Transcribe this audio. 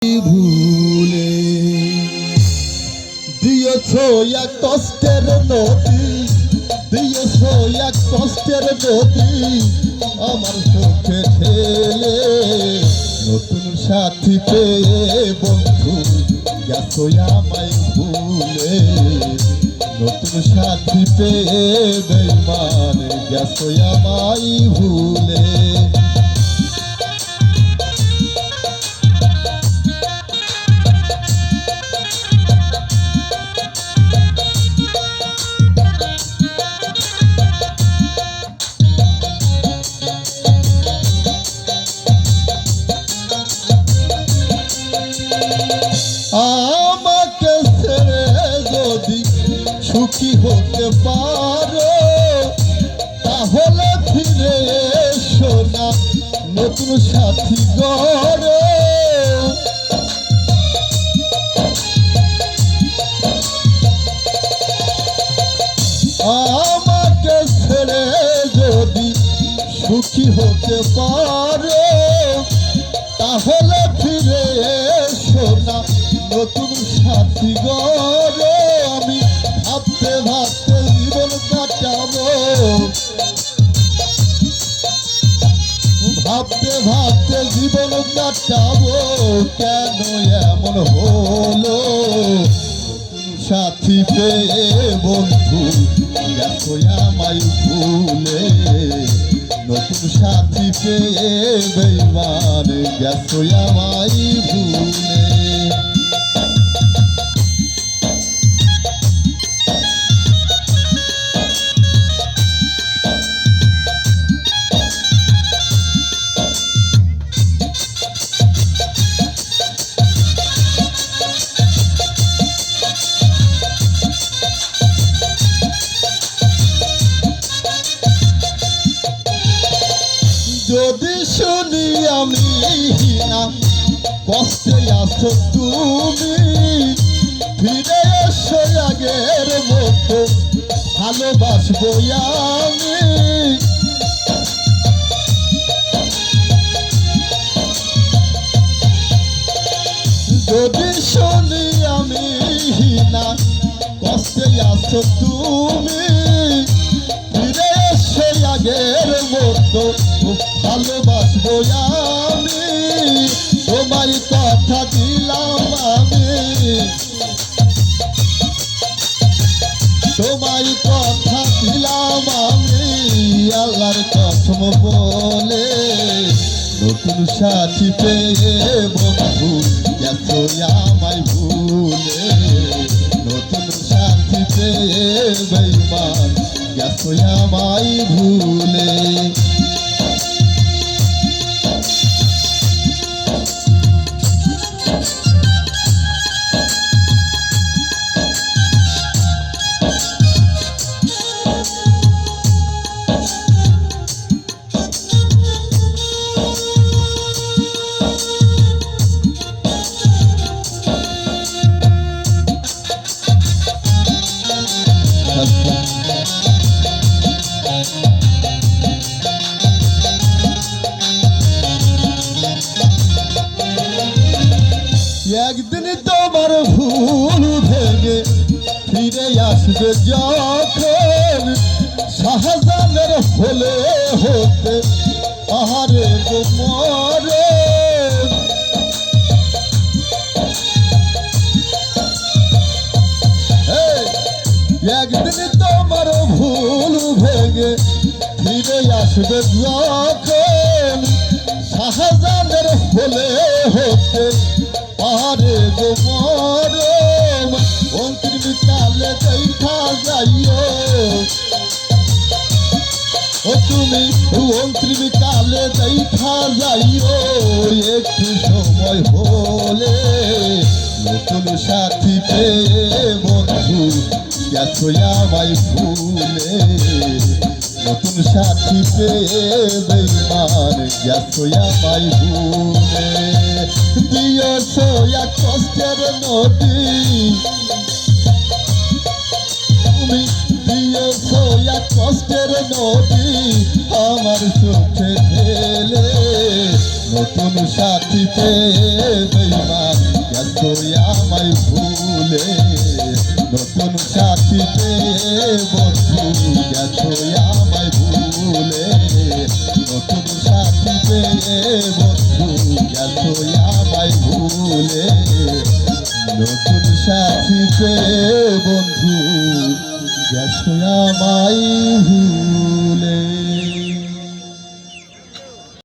ভুলে দিয়েছ এক কষ্টের নদী, দিয়েছ এক কষ্টের নদী আমার চোখে ঠেলে। নতুন সাথী পেয়ে বন্ধু গেছো আমায় ভুলে, নতুন সাথী পেয়ে বেঈমান গেছো আমায় ভুলে। আমাকে ছেড়ে যদি সুখী হতে পারো তাহলে ফিরে এসো না নতুন সাথী গড়ে। আমাকে ছেড়ে যদি সুখী হতে পারো তাহলে ফিরে এসো না নতুন সাথী গড়ে। আমি ভাবতে ভাবতে জীবন কাটাবো, ভাবতে ভাবতে জীবন কাটাবো, কেন এমন হলো? সাথী পেয়ে বন্ধু গেছো আমায় ভুলে, নতুন সাথী পেয়ে বেঈমান গেছো আমায় ভুলে। যদি শুনি আমি না কষ্টে আছো তুমি, ফিরে এসো আগের মতো ভালোবাসবো আমি। যদি শুনি আমি না কষ্টে আছো তুমি, ফিরে এসো আগের মতো ভালোবাসবো আমি। তোমায় কথা দিলাম আমি, তোমায় কথা দিলাম আমি আল্লাহর কসম বলে। নতুন সাথী পেয়ে বন্ধু গেছো আমায় ভুলে, নতুন সাথী পেয়ে বেঈমান গেছো আমায় ভুলে। একদিন তোমার ভুল ভেঙে ফিরে আসবে যখন, শাহজানের হলে হতে আহারে গো মরে। একদিন তোমার ভুল ভেঙে ফিরে আসবে যখন, শাহজানের হলে হতে আরে গো মরে। অন্তিম কালে দেখা যাইও ও তুমি, অন্তিম কালে দেখা যাইও একটু সময় হলে। নতুন সাথী পেয়ে বন্ধু গেছো আমায় ভুলে, নতুন সাথী পেয়ে বেঈমান গেছো আমায় ভুলে। দিয়েছো এক কষ্টের নদী, তুমি দিয়েছো এক কষ্টের নদী আমার চোখে ঠেলে। নতুন সাথী পেয়ে বেইমান গেছো আমায় ভুলে, নতুন সাথী পেয়ে বন্ধু গেছো আমায় ভুলে, নতুন সাথী পেয়ে বন্ধু গেছো আমায় ভুলে, নতুন সাথী পেয়ে বন্ধু গেছো আমায় ভুলে।